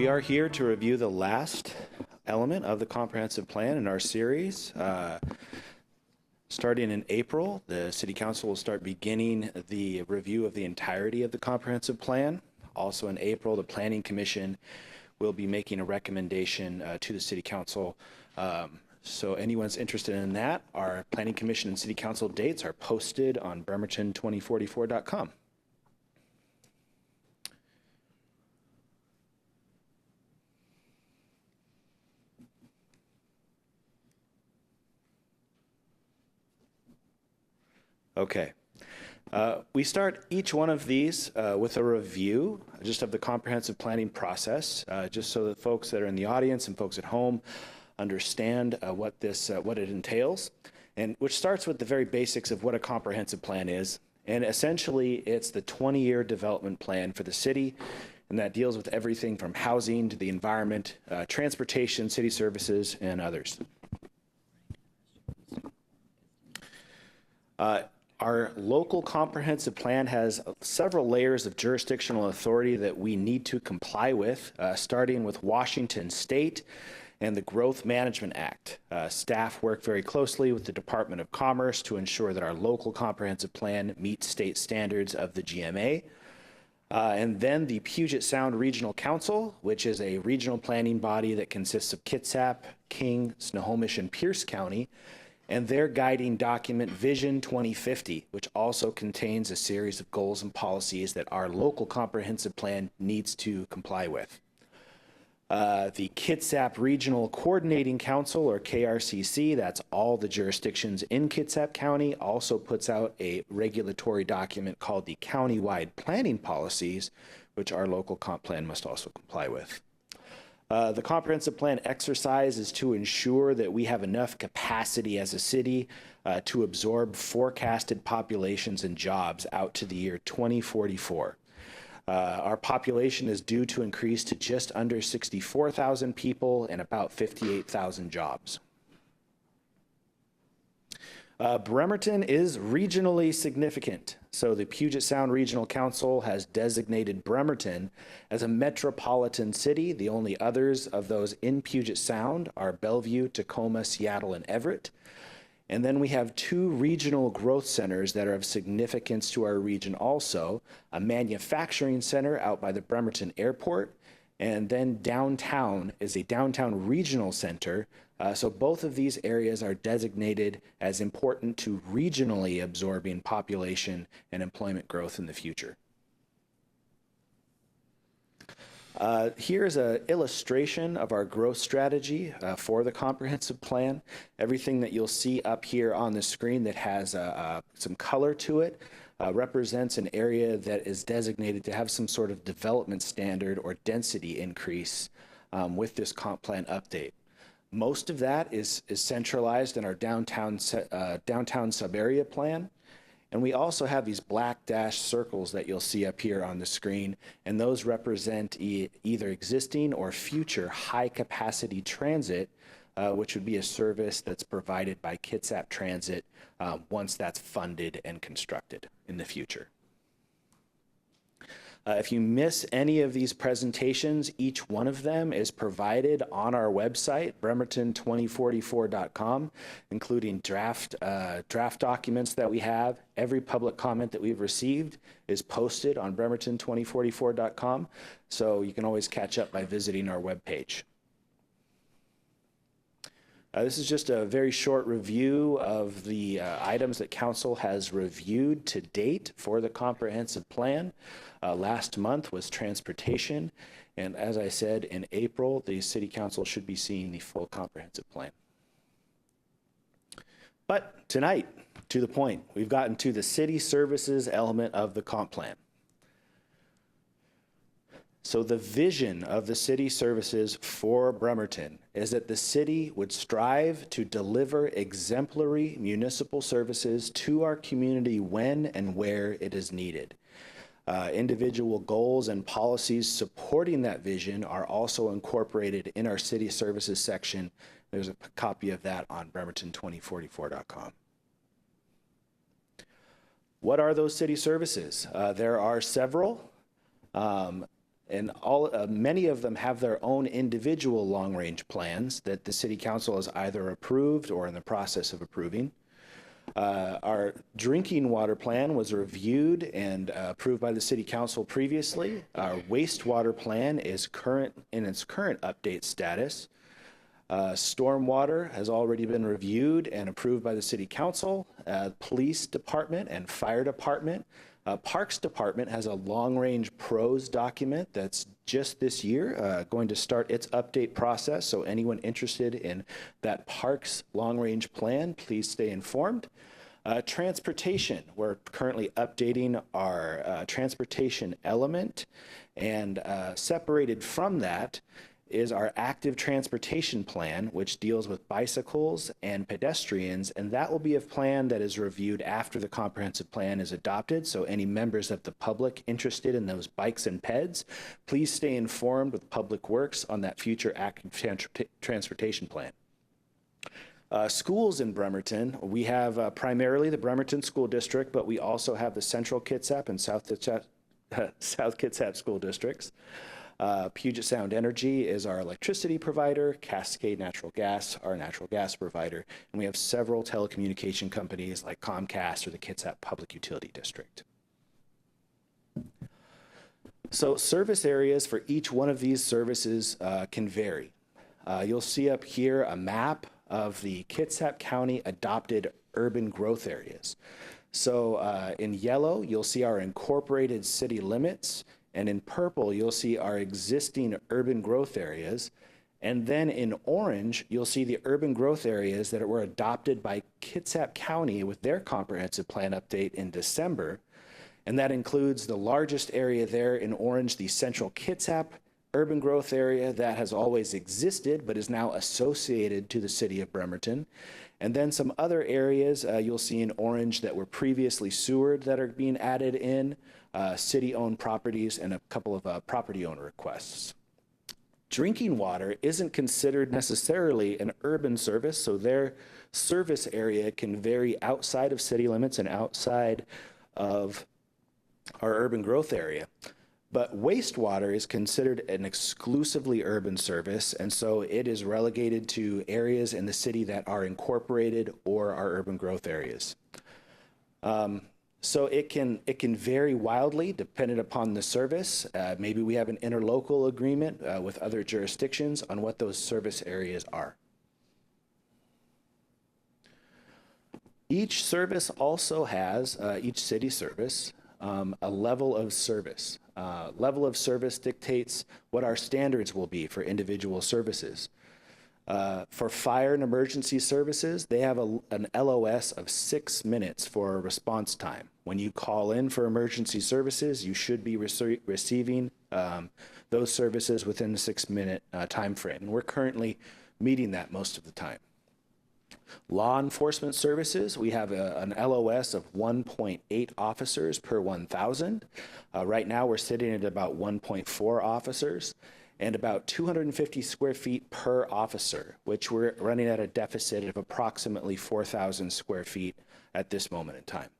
We are here to review the last element of the comprehensive plan in our series. Starting in April, the City Council will start beginning the review of the entirety of the comprehensive plan. Also in April, the Planning Commission will be making a recommendation to the City Council. So anyone's interested in that, our Planning Commission and City Council dates are posted on Bremerton2044.com. Okay. We start each one of these with a review just of the comprehensive planning process, just so that folks that are in the audience and folks at home understand what it entails, and which starts with the very basics of what a comprehensive plan is. And essentially, it's the 20-year development plan for the city, and that deals with everything from housing to the environment, transportation, city services, and others. Our local comprehensive plan has several layers of jurisdictional authority that we need to comply with, starting with Washington State and the Growth Management Act. Staff work very closely with the Department of Commerce to ensure that our local comprehensive plan meets state standards of the GMA. And then the Puget Sound Regional Council, which is a regional planning body that consists of Kitsap, King, Snohomish, and Pierce County, and their guiding document, Vision 2050, which also contains a series of goals and policies that our local comprehensive plan needs to comply with. The Kitsap Regional Coordinating Council, or KRCC, that's all the jurisdictions in Kitsap County, also puts out a regulatory document called the Countywide Planning Policies, which our local comp plan must also comply with. The comprehensive plan exercise is to ensure that we have enough capacity as a city to absorb forecasted populations and jobs out to the year 2044. Our population is due to increase to just under 64,000 people and about 58,000 jobs. Bremerton is regionally significant. So the Puget Sound Regional Council has designated Bremerton as a metropolitan city. The only others of those in Puget Sound are Bellevue, Tacoma, Seattle, and Everett. And then we have two regional growth centers that are of significance to our region also, a manufacturing center out by the Bremerton Airport, and then downtown is a downtown regional center. So both of these areas are designated as important to regionally absorbing population and employment growth in the future. Here's an illustration of our growth strategy for the comprehensive plan. Everything that you'll see up here on the screen that has some color to it represents an area that is designated to have some sort of development standard or density increase with this comp plan update. Most of that is centralized in our downtown sub-area plan. And we also have these black dashed circles that you'll see up here on the screen, and those represent either existing or future high-capacity transit, which would be a service that's provided by Kitsap Transit once that's funded and constructed in the future. If you miss any of these presentations, each one of them is provided on our website, Bremerton2044.com, including draft documents that we have. Every public comment that we've received is posted on Bremerton2044.com, so you can always catch up by visiting our webpage. This is just a very short review of the items that Council has reviewed to date for the comprehensive plan. Last month was transportation, and as I said, in April, the City Council should be seeing the full comprehensive plan. But tonight, to the point, we've gotten to the city services element of the comp plan. So the vision of the city services for Bremerton is that the city would strive to deliver exemplary municipal services to our community when and where it is needed. Individual goals and policies supporting that vision are also incorporated in our city services section. There's a copy of that on Bremerton2044.com. What are those city services? There are several. And many of them have their own individual long-range plans that the City Council has either approved or in the process of approving. Our drinking water plan was reviewed and approved by the City Council previously. Our wastewater plan is in its current update status. Stormwater has already been reviewed and approved by the City Council. Police Department and Fire Department. Parks Department has a long-range pros document that's just this year going to start its update process. So anyone interested in that Parks long-range plan, please stay informed. Transportation, we're currently updating our transportation element, and separated from that is our active transportation plan, which deals with bicycles and pedestrians, and that will be a plan that is reviewed after the comprehensive plan is adopted. So any members of the public interested in those bikes and peds, please stay informed with Public Works on that future active transportation plan. Schools in Bremerton, we have primarily the Bremerton School District, but we also have the Central Kitsap and South Kitsap school districts. Puget Sound Energy is our electricity provider, Cascade Natural Gas, our natural gas provider, and we have several telecommunication companies like Comcast or the Kitsap Public Utility District. So service areas for each one of these services can vary. You'll see up here a map of the Kitsap County adopted urban growth areas. So in yellow, you'll see our incorporated city limits. And in purple, you'll see our existing urban growth areas. And then in orange, you'll see the urban growth areas that were adopted by Kitsap County with their comprehensive plan update in December. And that includes the largest area there in orange, the Central Kitsap urban growth area that has always existed but is now associated to the city of Bremerton. And then some other areas you'll see in orange that were previously sewered that are being added in. City-owned properties, and a couple of property owner requests. Drinking water isn't considered necessarily an urban service, so their service area can vary outside of city limits and outside of our urban growth area. But wastewater is considered an exclusively urban service, and so it is relegated to areas in the city that are incorporated or are urban growth areas. So it can vary wildly dependent upon the service. Maybe we have an interlocal agreement with other jurisdictions on what those service areas are. Each service also has, each city service, a level of service. Level of service dictates what our standards will be for individual services. For fire and emergency services, they have an LOS of 6 minutes for a response time. When you call in for emergency services, you should be receiving those services within the 6-minute time frame. And we're currently meeting that most of the time. Law enforcement services, we have an LOS of 1.8 officers per 1,000. Right now, we're sitting at about 1.4 officers. And about 250 square feet per officer, which we're running at a deficit of approximately 4,000 square feet at this moment in time.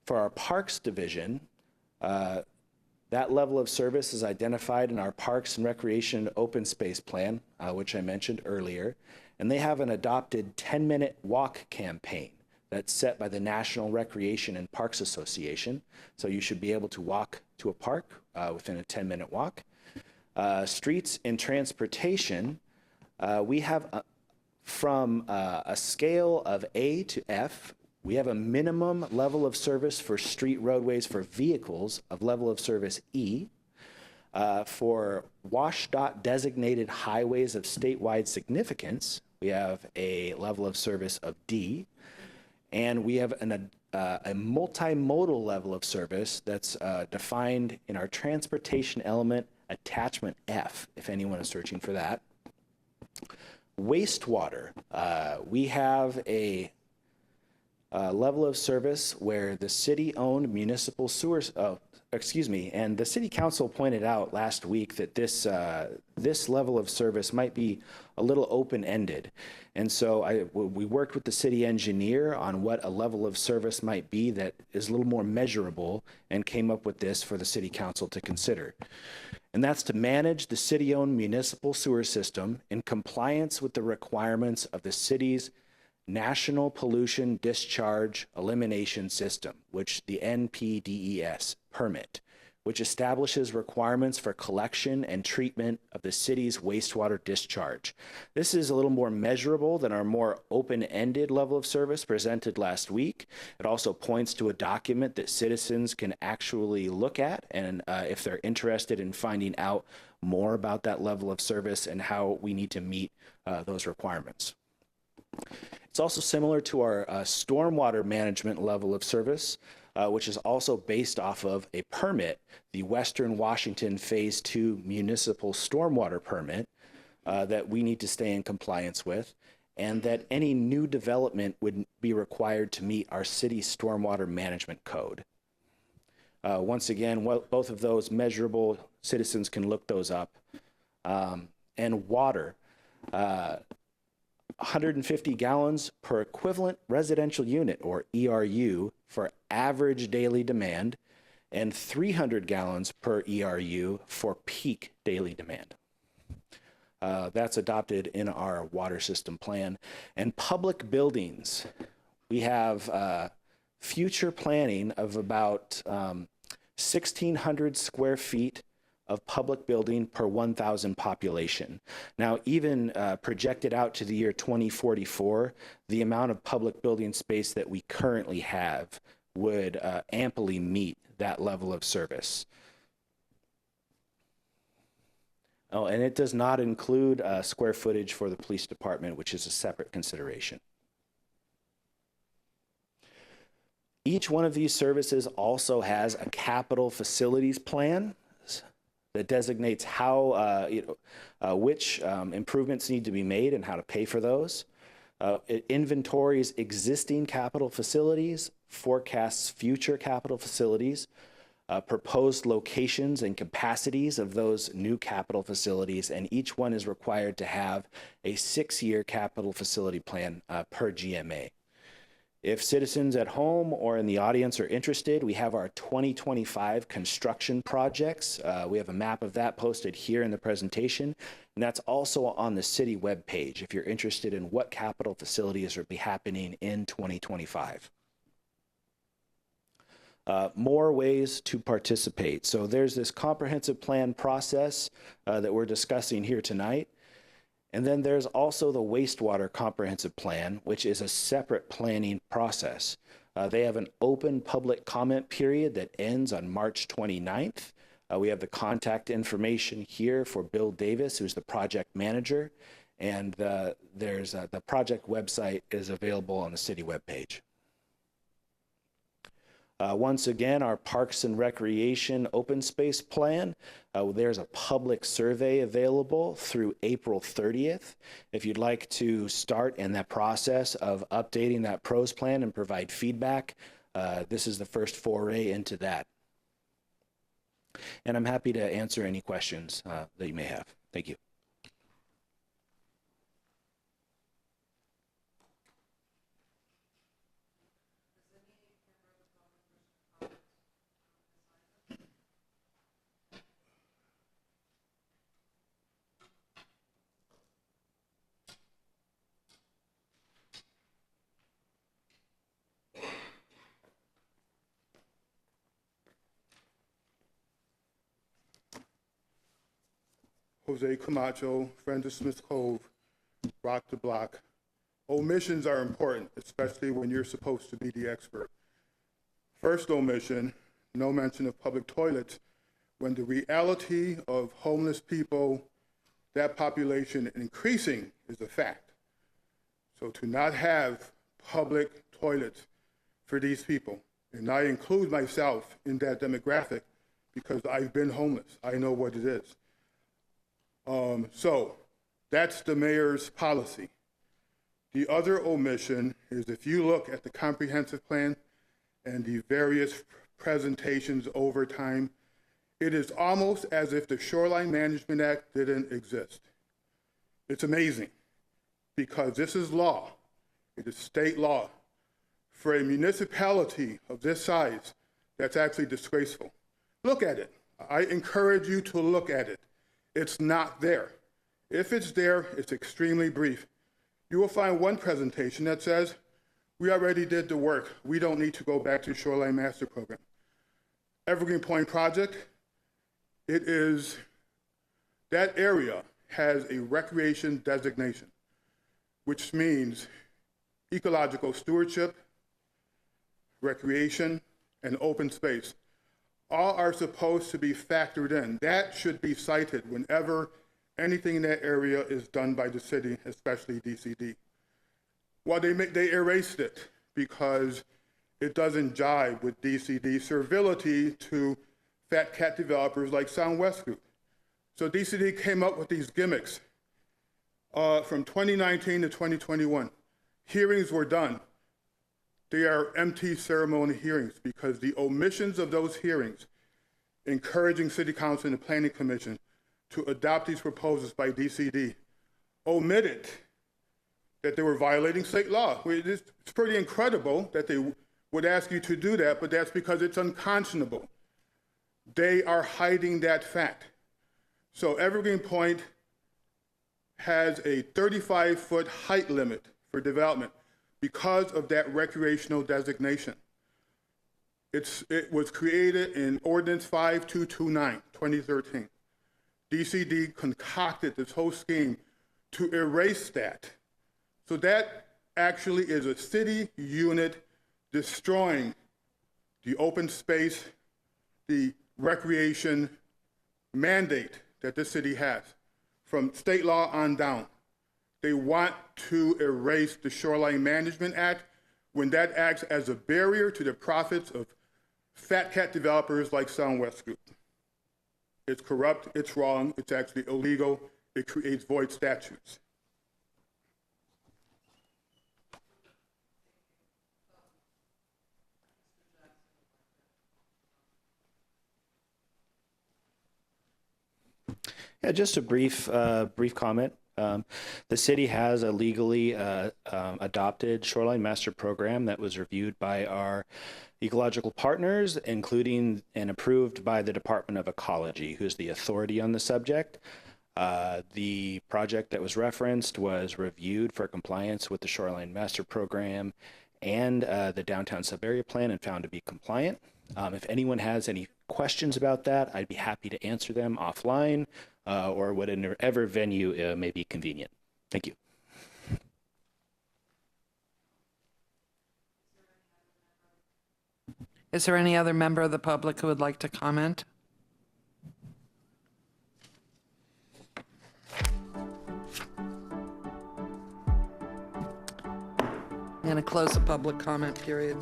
For our parks division, that level of service is identified in our Parks and Recreation Open Space Plan, which I mentioned earlier, and they have an adopted 10-minute walk campaign that's set by the National Recreation and Parks Association. So you should be able to walk to a park within a 10-minute walk. Streets and transportation, we have from a scale of A to F, we have a minimum level of service for street roadways for vehicles of level of service E. For WashDOT designated highways of statewide significance, we have a level of service of D. And we have a multimodal level of service that's defined in our transportation element attachment F, if anyone is searching for that. Wastewater, we have a Level of service where the city-owned municipal sewers, and the city council pointed out last week that this level of service might be a little open-ended. And so we worked with the city engineer on what a level of service might be that is a little more measurable and came up with this for the city council to consider. And that's to manage the city-owned municipal sewer system in compliance with the requirements of the city's National Pollution Discharge Elimination System, which the NPDES permit, which establishes requirements for collection and treatment of the city's wastewater discharge. This is a little more measurable than our more open-ended level of service presented last week. It also points to a document that citizens can actually look at, and if they're interested in finding out more about that level of service and how we need to meet those requirements. It's also similar to our stormwater management level of service, which is also based off of a permit, the Western Washington Phase 2 Municipal Stormwater Permit, that we need to stay in compliance with, and that any new development would be required to meet our city stormwater management code. Once again, both of those measurable, citizens can look those up. And water. 150 gallons per equivalent residential unit, or ERU, for average daily demand, and 300 gallons per ERU for peak daily demand. That's adopted in our water system plan. And public buildings, we have future planning of about 1,600 square feet of public building per 1,000 population. Now, even projected out to the year 2044, the amount of public building space that we currently have would amply meet that level of service. Oh, and it does not include square footage for the police department, which is a separate consideration. Each one of these services also has a capital facilities plan that designates how, which improvements need to be made and how to pay for those. It inventories existing capital facilities, forecasts future capital facilities, proposed locations and capacities of those new capital facilities, and each one is required to have a 6-year capital facility plan per GMA. If citizens at home or in the audience are interested, we have our 2025 construction projects. We have a map of that posted here in the presentation, and that's also on the city webpage if you're interested in what capital facilities will be happening in 2025. More ways to participate. So there's this comprehensive plan process that we're discussing here tonight. And then there's also the wastewater comprehensive plan, which is a separate planning process. They have an open public comment period that ends on March 29th. We have the contact information here for Bill Davis, who's the project manager, and the project website is available on the city webpage. Once again, our Parks and Recreation open space plan, there's a public survey available through April 30th. If you'd like to start in that process of updating that pros plan and provide feedback, this is the first foray into that. And I'm happy to answer any questions that you may have. Thank you. Jose Camacho, friend of Smith Cove, Rock the Block. Omissions are important, especially when you're supposed to be the expert. First omission, no mention of public toilets, when the reality of homeless people, that population increasing is a fact. So to not have public toilets for these people, and I include myself in that demographic because I've been homeless, I know what it is. So that's the mayor's policy. The other omission is if you look at the comprehensive plan and the various presentations over time, it is almost as if the Shoreline Management Act didn't exist. It's amazing because this is law. It is state law. For a municipality of this size, that's actually disgraceful. Look at it. I encourage you to look at it. It's not there. If it's there, it's extremely brief. You will find one presentation that says, we already did the work. We don't need to go back to Shoreline Master Program. Evergreen Point Project, that area has a recreation designation, which means ecological stewardship, recreation, and open space. All are supposed to be factored in. That should be cited whenever anything in that area is done by the city, especially DCD. Well, they erased it because it doesn't jive with DCD's servility to fat cat developers like Sound West Group. So DCD came up with these gimmicks from 2019 to 2021. Hearings were done. They are empty ceremony hearings because the omissions of those hearings, encouraging City Council and the Planning Commission to adopt these proposals by DCD, omitted that they were violating state law. It's pretty incredible that they would ask you to do that, but that's because it's unconscionable. They are hiding that fact. So Evergreen Point has a 35-foot height limit for development because of that recreational designation. It was created in Ordinance 5229, 2013. DCD concocted this whole scheme to erase that. So that actually is a city unit destroying the open space, the recreation mandate that this city has from state law on down. They want to erase the Shoreline Management Act when that acts as a barrier to the profits of fat cat developers like Sound West Group. It's corrupt, it's wrong, it's actually illegal, it creates void statutes. Yeah, just a brief comment. The city has a legally adopted shoreline master program that was reviewed by our ecological partners, including and approved by the Department of Ecology, who's the authority on the subject. The project that was referenced was reviewed for compliance with the shoreline master program and the downtown subarea plan and found to be compliant. If anyone has any questions about that, I'd be happy to answer them offline or whatever venue may be convenient. Thank you. Is there any other member of the public who would like to comment? I'm going to close the public comment period.